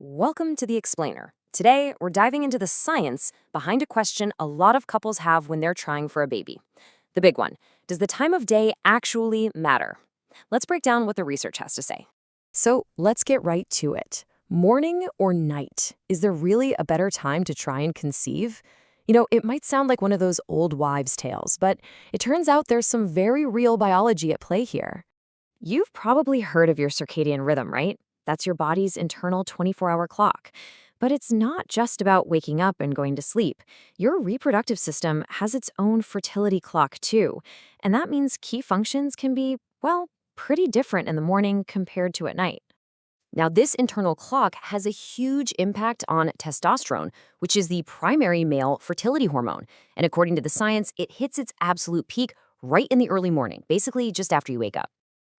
Welcome to The Explainer. Today, we're diving into the science behind a question a lot of couples have when they're trying for a baby. The big one, does the time of day actually matter? Let's break down what the research has to say. So let's get right to it. Morning or night? Is there really a better time to try and conceive? It might sound like one of those old wives' tales, but it turns out there's some very real biology at play here. You've probably heard of your circadian rhythm, right? That's your body's internal 24-hour clock. But it's not just about waking up and going to sleep. Your reproductive system has its own fertility clock, too. And that means key functions can be, well, pretty different in the morning compared to at night. Now, this internal clock has a huge impact on testosterone, which is the primary male fertility hormone. And according to the science, it hits its absolute peak right in the early morning, basically just after you wake up.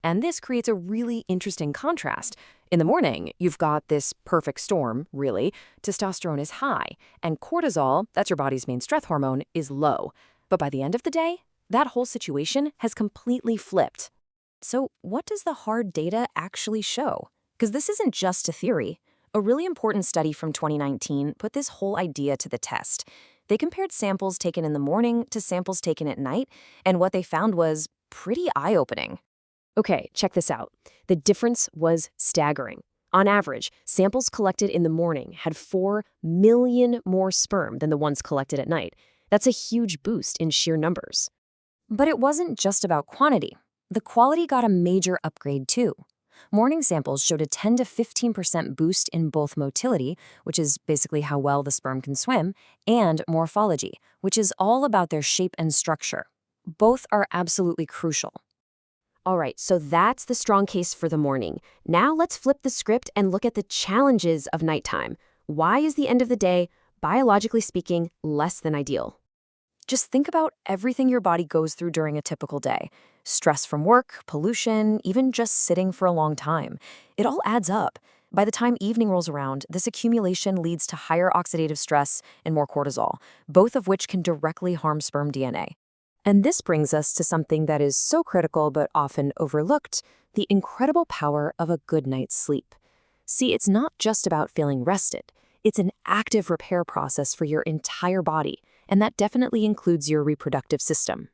And this creates a really interesting contrast. In the morning, you've got this perfect storm, really. Testosterone is high, and cortisol, that's your body's main stress hormone, is low. But by the end of the day, that whole situation has completely flipped. So what does the hard data actually show? Because this isn't just a theory. A really important study from 2019 put this whole idea to the test. They compared samples taken in the morning to samples taken at night, and what they found was pretty eye-opening. Okay, check this out. The difference was staggering. On average, samples collected in the morning had 4 million more sperm than the ones collected at night. That's a huge boost in sheer numbers. But it wasn't just about quantity. The quality got a major upgrade too. Morning samples showed a 10 to 15% boost in both motility, which is basically how well the sperm can swim, and morphology, which is all about their shape and structure. Both are absolutely crucial. All right, so that's the strong case for the morning. Now let's flip the script and look at the challenges of nighttime. Why is the end of the day, biologically speaking, less than ideal? Just think about everything your body goes through during a typical day. Stress from work, pollution, even just sitting for a long time. It all adds up. By the time evening rolls around, this accumulation leads to higher oxidative stress and more cortisol, both of which can directly harm sperm DNA. And this brings us to something that is so critical but often overlooked, the incredible power of a good night's sleep. See, it's not just about feeling rested. It's an active repair process for your entire body, and that definitely includes your reproductive system.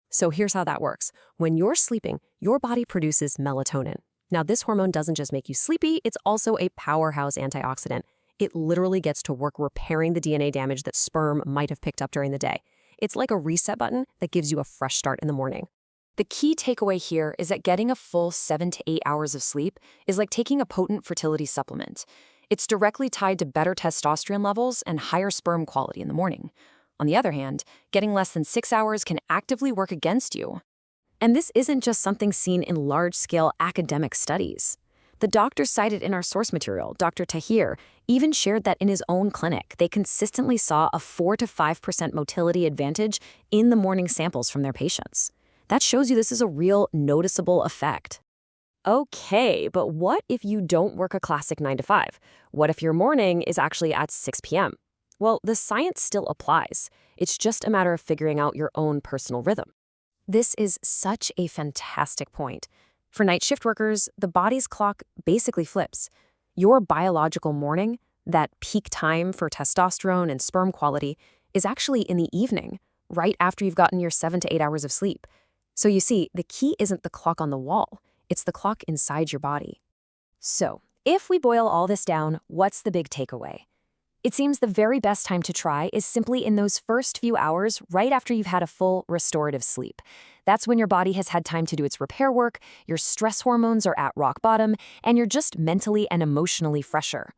So here's how that works. When you're sleeping, your body produces melatonin. Now, this hormone doesn't just make you sleepy, it's also a powerhouse antioxidant. It literally gets to work repairing the DNA damage that sperm might have picked up during the day. It's like a reset button that gives you a fresh start in the morning. The key takeaway here is that getting a full 7 to 8 hours of sleep is like taking a potent fertility supplement. It's directly tied to better testosterone levels and higher sperm quality in the morning. On the other hand, getting less than 6 hours can actively work against you. And this isn't just something seen in large-scale academic studies. The doctor cited in our source material, Dr. Tahir, even shared that in his own clinic, they consistently saw a 4 to 5% motility advantage in the morning samples from their patients. That shows you this is a real noticeable effect. Okay, but what if you don't work a classic 9 to 5? What if your morning is actually at 6 p.m.? Well, the science still applies. It's just a matter of figuring out your own personal rhythm. This is such a fantastic point. For night shift workers, the body's clock basically flips. Your biological morning, that peak time for testosterone and sperm quality, is actually in the evening, right after you've gotten your 7 to 8 hours of sleep. So you see, the key isn't the clock on the wall, it's the clock inside your body. So, if we boil all this down, what's the big takeaway? It seems the very best time to try is simply in those first few hours right after you've had a full restorative sleep. That's when your body has had time to do its repair work, your stress hormones are at rock bottom, and you're just mentally and emotionally fresher.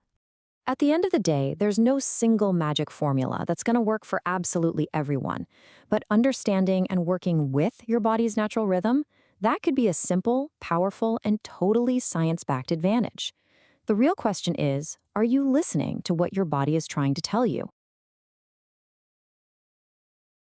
At the end of the day, there's no single magic formula that's going to work for absolutely everyone. But understanding and working with your body's natural rhythm, that could be a simple, powerful, and totally science-backed advantage. The real question is, are you listening to what your body is trying to tell you?